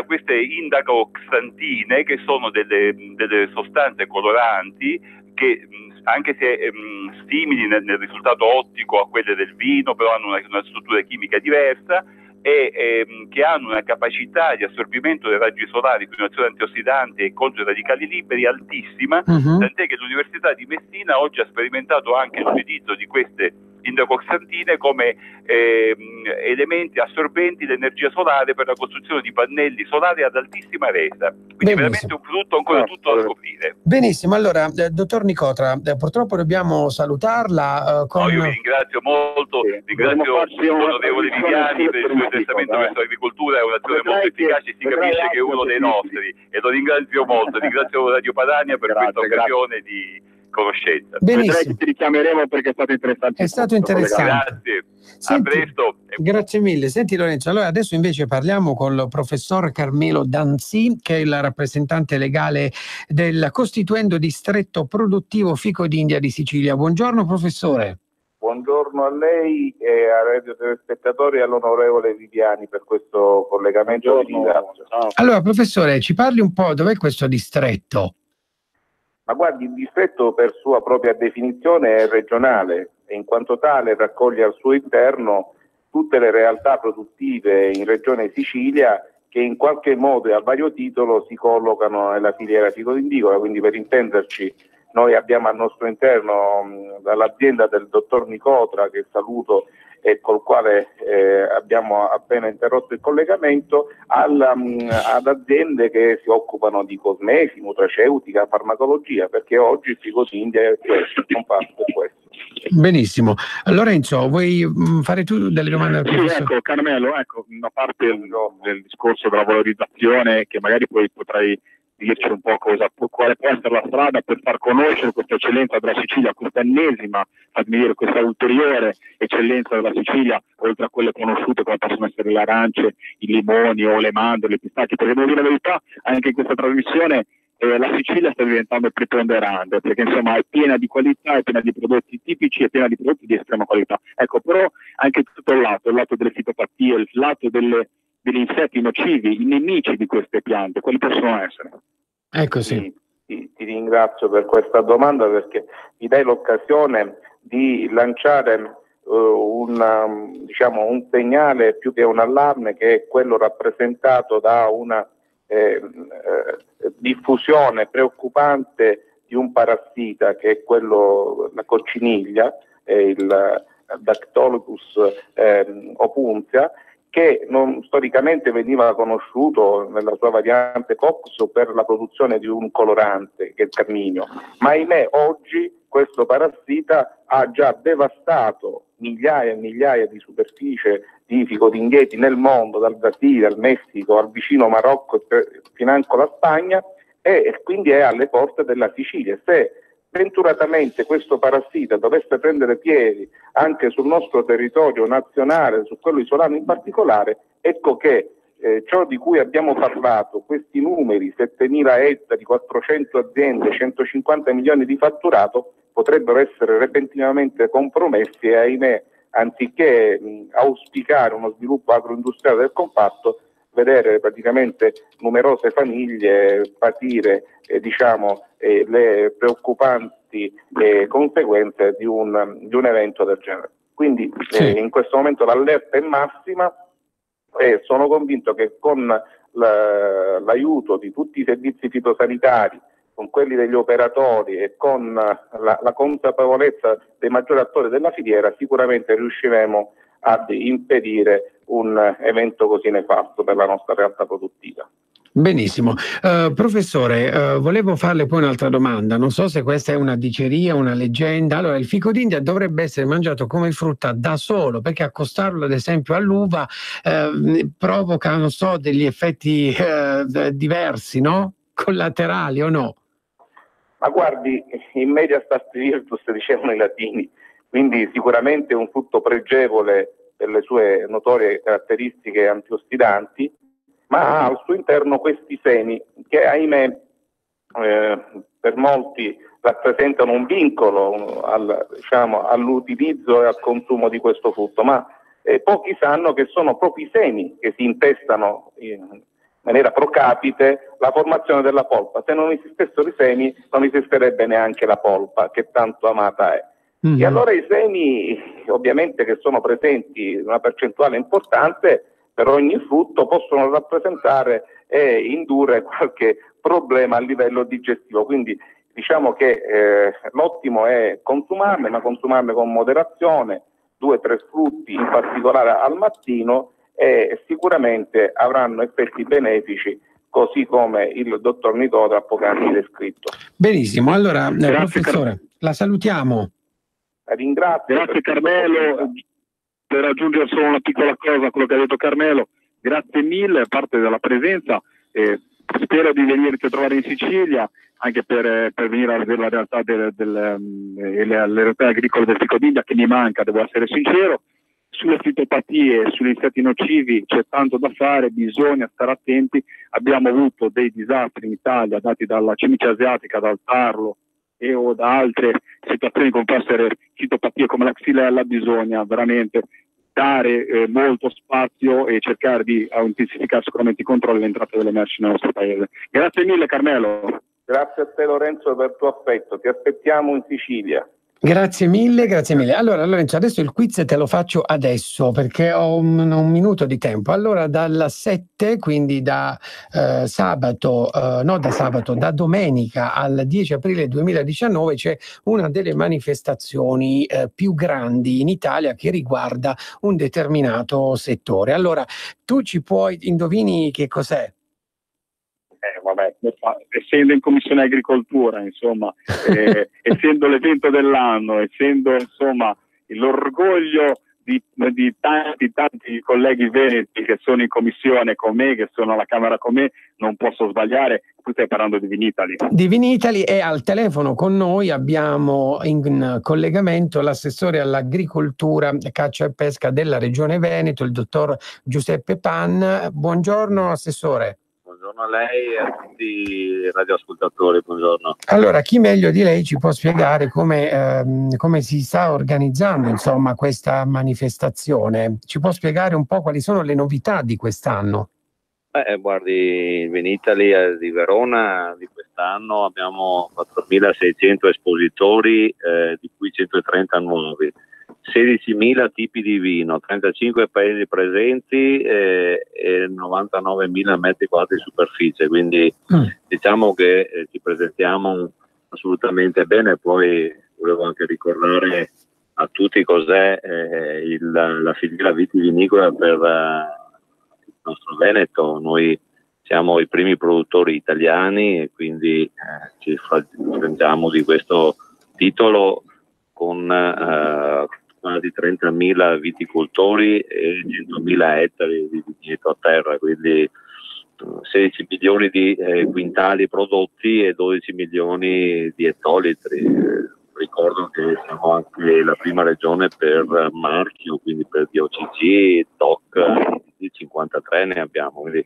queste indacoxantine, che sono delle sostanze coloranti che, anche se simili nel risultato ottico a quelle del vino, però hanno una struttura chimica diversa e che hanno una capacità di assorbimento dei raggi solari con un'azione antiossidante e contro i radicali liberi altissima, tant'è che l'Università di Messina oggi ha sperimentato anche l'utilizzo di queste indacoxantine come elementi assorbenti l'energia solare per la costruzione di pannelli solari ad altissima resa. Quindi veramente un prodotto ancora tutto da scoprire. Benissimo, allora dottor Nicotra, purtroppo dobbiamo salutarla. Io vi ringrazio molto, ringrazio l'onorevole Viviani per il suo interessamento verso l'agricoltura, è un'azione molto efficace, si capisce che è uno dei nostri e lo ringrazio molto, ringrazio Radio Padania per questa occasione di conoscenza. Vedrai che ti richiameremo perché è stato interessante. È stato interessante. Grazie. Senti, a presto. Grazie mille. Senti Lorenzo, allora adesso invece parliamo con il professor Carmelo Danzi, che è il rappresentante legale del Costituendo Distretto Produttivo Fico d'India di Sicilia. Buongiorno professore. Buongiorno a lei e ai radiospettatori e all'onorevole Viviani per questo collegamento. Ringrazio. Allora professore, ci parli un po', dov'è questo distretto? Ma guardi, il distretto per sua propria definizione è regionale e in quanto tale raccoglie al suo interno tutte le realtà produttive in regione Sicilia che in qualche modo e a vario titolo si collocano nella filiera fico-indicola. Quindi, per intenderci, noi abbiamo al nostro interno dall'azienda del dottor Nicotra, che saluto e col quale abbiamo appena interrotto il collegamento, ad aziende che si occupano di cosmesi, nutraceutica, farmacologia, perché oggi il fico d'India è questo, non fa per questo. Benissimo. Lorenzo, vuoi fare tu delle domande al professore? Ecco, Carmelo, a parte del discorso della valorizzazione, che magari poi potrai dirci un po' quale può essere la strada per far conoscere questa eccellenza della Sicilia, questa ennesima, fammi dire, questa ulteriore eccellenza della Sicilia, oltre a quelle conosciute come possono essere le arance, i limoni o le mandorle, i pistacchi, perché devo dire la verità, anche in questa trasmissione la Sicilia sta diventando preponderante, perché insomma è piena di qualità, è piena di prodotti tipici, è piena di prodotti di estrema qualità. Ecco, però anche tutto il lato delle fitopatie, il lato degli insetti nocivi, i nemici di queste piante, quali possono essere? Ecco sì. Ti ringrazio per questa domanda, perché mi dai l'occasione di lanciare un segnale più che un allarme, che è quello rappresentato da una diffusione preoccupante di un parassita, che è quello, la cocciniglia, il Dactylus opuntia, che storicamente veniva conosciuto nella sua variante Cox per la produzione di un colorante, che è il carminio, ma ahimè oggi questo parassita ha già devastato migliaia e migliaia di superficie di ficodindieti nel mondo, dal Brasile al Messico al vicino Marocco e financo la Spagna, e quindi è alle porte della Sicilia. Se venturatamente questo parassita dovesse prendere piedi anche sul nostro territorio nazionale, su quello isolano in particolare, ecco che ciò di cui abbiamo parlato, questi numeri, 7.000 ettari, 400 aziende, 150 milioni di fatturato, potrebbero essere repentinamente compromessi e, ahimè, anziché auspicare uno sviluppo agroindustriale del comparto, vedere praticamente numerose famiglie patire le preoccupanti conseguenze di un evento del genere. Quindi in questo momento l'allerta è massima e sono convinto che con l'aiuto di tutti i servizi fitosanitari, con quelli degli operatori e con la consapevolezza dei maggiori attori della filiera, sicuramente riusciremo ad impedire un evento così nefasto per la nostra realtà produttiva. Benissimo. Professore, volevo farle poi un'altra domanda. Non so se questa è una diceria, una leggenda. Allora, il fico d'India dovrebbe essere mangiato come frutta da solo, perché accostarlo ad esempio all'uva provoca, non so, degli effetti diversi, no? Collaterali o no? Ma guardi, in media sta virtus, dicevano i latini, quindi sicuramente è un frutto pregevole per le sue notorie caratteristiche antiossidanti, ma ha al suo interno questi semi che, ahimè, per molti rappresentano un vincolo all'utilizzo e al consumo di questo frutto, ma pochi sanno che sono proprio i semi che si intestano in maniera pro capite la formazione della polpa. Se non esistessero i semi non esisterebbe neanche la polpa, che tanto amata è. E allora i semi, ovviamente, che sono presenti in una percentuale importante per ogni frutto, possono rappresentare e indurre qualche problema a livello digestivo. Quindi diciamo che l'ottimo è consumarne, ma consumarne con moderazione, 2 o 3 frutti in particolare al mattino, e sicuramente avranno effetti benefici, così come il dottor Nicola ha poc'anzi descritto. Benissimo, allora professore, la salutiamo. Ringrazio. Grazie Carmelo. Per aggiungere solo una piccola cosa a quello che ha detto Carmelo, grazie mille a parte della presenza, spero di venirti a trovare in Sicilia anche per venire a vedere la realtà le realtà agricole del fico d'India, che mi manca, devo essere sincero. Sulle fitopatie, sugli insetti nocivi c'è tanto da fare, bisogna stare attenti. Abbiamo avuto dei disastri in Italia dati dalla cimice asiatica, dal tarlo o da altre situazioni come può essere fitopatie come la xylella. Bisogna veramente dare molto spazio e cercare di intensificare sicuramente i controlli all'entrata delle merci nel nostro paese. Grazie mille Carmelo. Grazie a te Lorenzo per il tuo affetto, ti aspettiamo in Sicilia. Grazie mille, grazie mille. Allora Lorenzo, adesso il quiz te lo faccio adesso perché ho un minuto di tempo. Allora dal 7, quindi da domenica al 10 aprile 2019 c'è una delle manifestazioni più grandi in Italia che riguarda un determinato settore. Allora tu indovini che cos'è? Vabbè, essendo in Commissione Agricoltura, insomma, essendo l'evento dell'anno, essendo insomma l'orgoglio di tanti colleghi veneti che sono in commissione con me, che sono alla Camera con me, non posso sbagliare. Tu stai parlando di Vinitaly. Di Vinitaly, e al telefono con noi abbiamo in collegamento l'assessore all'agricoltura, caccia e pesca della Regione Veneto, il dottor Giuseppe Pan. Buongiorno assessore. Buongiorno a lei e a tutti i radioascoltatori, buongiorno. Allora, chi meglio di lei ci può spiegare come si sta organizzando, insomma, questa manifestazione? Ci può spiegare un po' quali sono le novità di quest'anno? Guardi, il Vinitaly di Verona di quest'anno abbiamo 4.600 espositori, di cui 130 nuovi, 16.000 tipi di vino, 35 paesi presenti e 99.000 metri quadri di superficie, quindi diciamo che ci presentiamo assolutamente bene. Poi volevo anche ricordare a tutti cos'è la filiera vitivinicola per il nostro Veneto. Noi siamo i primi produttori italiani e quindi ci facciamo di questo titolo con quasi 30.000 viticoltori e 100.000 ettari di vigneto a terra, quindi 16 milioni di quintali prodotti e 12 milioni di ettolitri. Ricordo che siamo anche la prima regione per marchio, quindi per DOCG, DOC, 53 ne abbiamo, quindi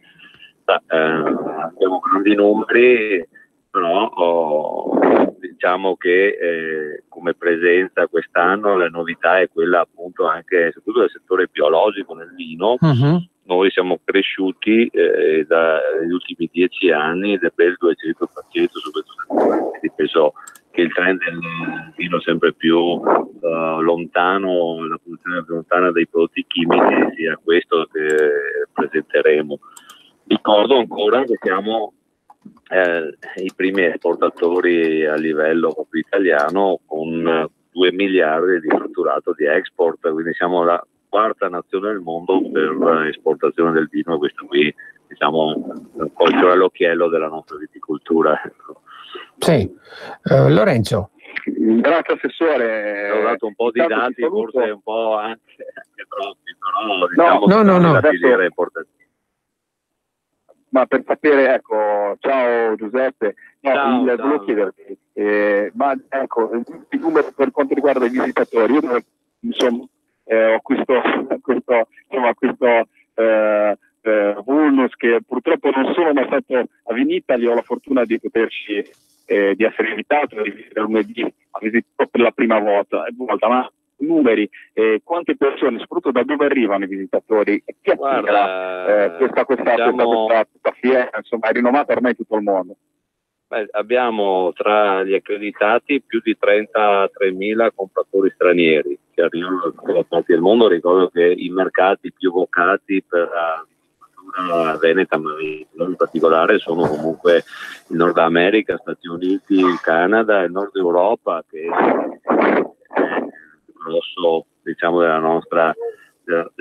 abbiamo grandi numeri, però diciamo che come presenza quest'anno la novità è quella appunto anche soprattutto del settore biologico nel vino. Noi siamo cresciuti dagli ultimi 10 anni del bel 200%, soprattutto, penso che il trend del vino sempre più lontano, la produzione più lontana dei prodotti chimici sia questo che presenteremo. Ricordo ancora che siamo i primi esportatori a livello proprio italiano con 2 miliardi di fatturato di export, quindi siamo la quarta nazione del mondo per esportazione del vino. Questo qui diciamo colge all'occhiello della nostra viticoltura. Sì, Lorenzo. Grazie Assessore. Ho dato un po' di dati, forse un po' anche troppi, però diciamo no. la filiera è importante. Ma per sapere, ecco, ciao Giuseppe, Ciao. volevo chiederti, ma ecco, il numero per quanto riguarda i visitatori, io insomma ho questo vulnus che purtroppo non sono mai stato a Vinitaly, ho la fortuna di poterci di essere invitato di visitare lunedì, a visitare per la prima volta, ma numeri, quante persone, soprattutto da dove arrivano i visitatori, e chi attira questa fiera, insomma, è rinomata ormai in tutto il mondo. Abbiamo tra gli accreditati più di 33.000 compratori stranieri che arrivano da tutte le parti del mondo. Ricordo che i mercati più vocati per la veneta, ma in particolare, sono comunque il Nord America, Stati Uniti, il Canada e il Nord Europa, che grosso, diciamo, del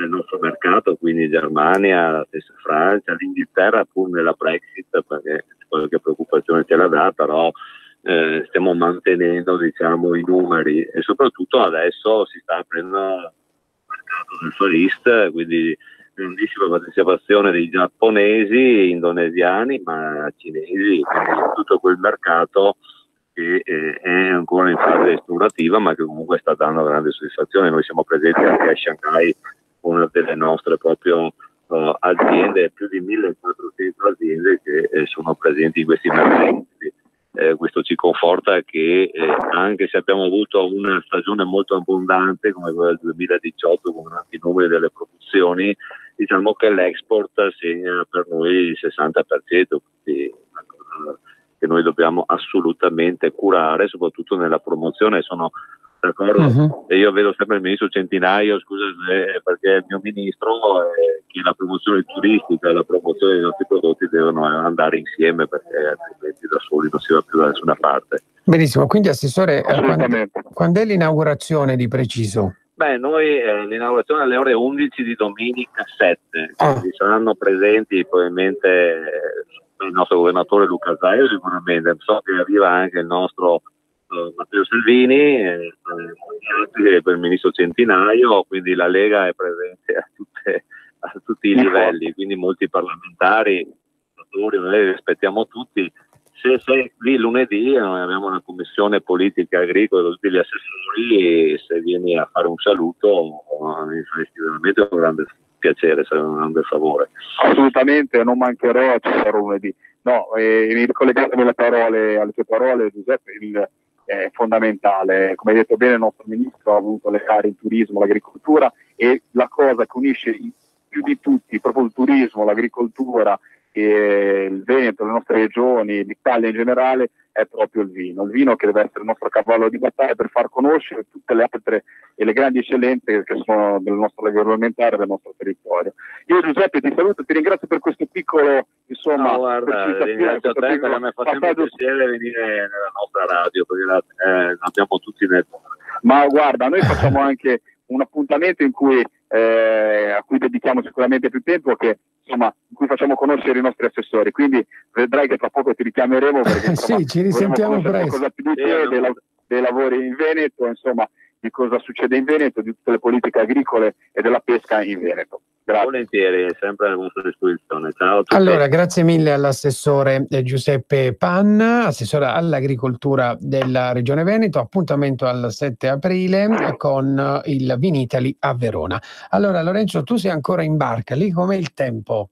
nostro mercato, quindi Germania, la stessa Francia, l'Inghilterra pur nella Brexit, perché qualche preoccupazione ce la dà, però stiamo mantenendo, diciamo, i numeri, e soprattutto adesso si sta aprendo il mercato del Far East, quindi grandissima partecipazione dei giapponesi, indonesiani, ma cinesi, quindi tutto quel mercato che è ancora in fase esplorativa, ma che comunque sta dando grande soddisfazione. Noi siamo presenti anche a Shanghai, una delle nostre proprio aziende, più di 1.400 aziende che sono presenti in questi mercati. Questo ci conforta che anche se abbiamo avuto una stagione molto abbondante come quella del 2018 con grandi numeri delle produzioni, diciamo che l'export segna per noi il 60%, quindi una cosa che noi dobbiamo assolutamente curare, soprattutto nella promozione. Sono d'accordo, e io vedo sempre il ministro Centinaio, scusa perché è il mio ministro, che la promozione turistica e la promozione dei nostri prodotti devono andare insieme, perché altrimenti da soli non si va più da nessuna parte. Benissimo, quindi Assessore, quando è l'inaugurazione di preciso? Noi l'inaugurazione alle ore 11 di domenica 7, quindi saranno presenti probabilmente il nostro governatore Luca Zaia, sicuramente, so che arriva anche il nostro Matteo Salvini, per il ministro Centinaio, quindi la Lega è presente a tutti i livelli, quindi molti parlamentari, noi li rispettiamo tutti. Se sei lì lunedì, noi abbiamo una commissione politica agricola, tutti gli assessori, e se vieni a fare un saluto mi faresti veramente un grande piacere, sarebbe un grande favore. Assolutamente, non mancherò, ci sarò lunedì. No, ricollegandomi alle tue parole, Giuseppe, è fondamentale. Come hai detto bene, il nostro ministro ha avuto le aree in turismo, l'agricoltura, e la cosa che unisce più di tutti, proprio il turismo, l'agricoltura, il Veneto, le nostre regioni, l'Italia in generale, è proprio il vino che deve essere il nostro cavallo di battaglia per far conoscere tutte le altre e le grandi eccellenze che sono del nostro agroalimentare, del nostro territorio. Io Giuseppe ti saluto, ti ringrazio per questo piccolo, insomma, no, guarda, ringrazio a te, perché mi fa sempre piacere venire nella nostra radio, perché abbiamo tutti nel cuore. Ma guarda, noi facciamo anche un appuntamento in cui a cui dedichiamo sicuramente più tempo, che insomma in cui facciamo conoscere i nostri assessori, quindi vedrai che tra poco ti richiameremo perché insomma, sì, ci risentiamo presto. Cosa più di te, dei lavori in Veneto, insomma di cosa succede in Veneto, di tutte le politiche agricole e della pesca in Veneto. Grazie. Volentieri, sempre a vostra disposizione. Ciao a tutti. Allora, grazie mille all'assessore Giuseppe Pan, assessore all'agricoltura della Regione Veneto. Appuntamento al 7 aprile con il Vinitaly a Verona. Allora, Lorenzo, tu sei ancora in barca, lì com'è il tempo?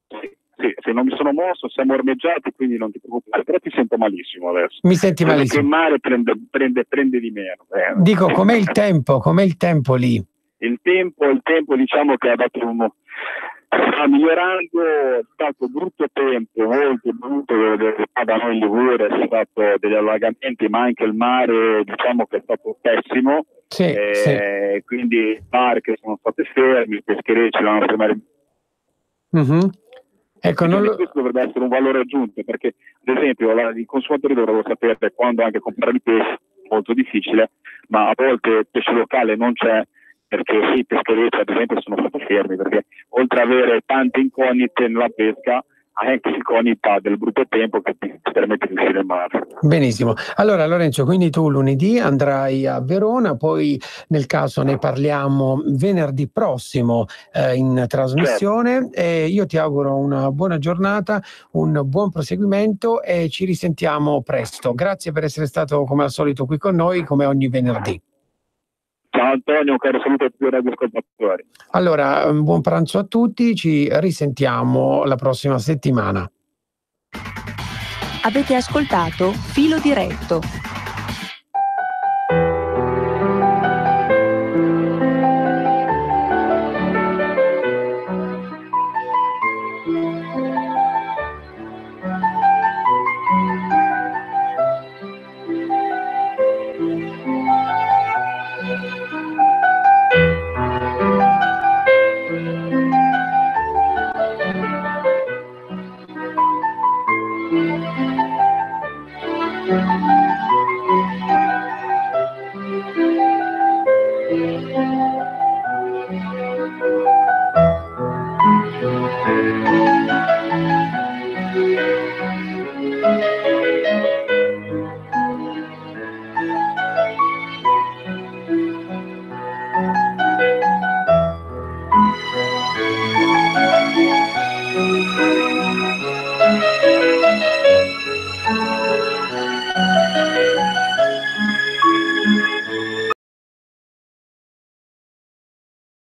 Sì, se non mi sono mosso, siamo ormeggiati, quindi non ti preoccupare, però ti sento malissimo adesso. Mi senti malissimo? Perché il mare prende di meno. Dico, com'è il tempo? Com'è il tempo lì? Il tempo diciamo che ha dato sta migliorando, è stato brutto tempo, molto brutto, da noi in Liguria è stato degli allagamenti, ma anche il mare diciamo che è stato pessimo, sì. Quindi i barche sono state fermi, i pescherecci l'hanno fermati. Ecco, questo dovrebbe essere un valore aggiunto, perché ad esempio i consumatori dovrebbero sapere quando anche comprare il pesce, molto difficile, ma a volte il pesce locale non c'è, perché i pescherecci ad esempio sono stati fermi, perché oltre ad avere tante incognite nella pesca hai anche l'incognita del brutto tempo che ti permette di uscire in mare. Benissimo. Allora Lorenzo, quindi tu lunedì andrai a Verona, poi nel caso ne parliamo venerdì prossimo in trasmissione. E io ti auguro una buona giornata, un buon proseguimento e ci risentiamo presto. Grazie per essere stato come al solito qui con noi, come ogni venerdì. Ciao Antonio, un caro saluto a tutti i radioascoltatori. Allora, un buon pranzo a tutti, ci risentiamo la prossima settimana. Avete ascoltato Filo Diretto. Thank you.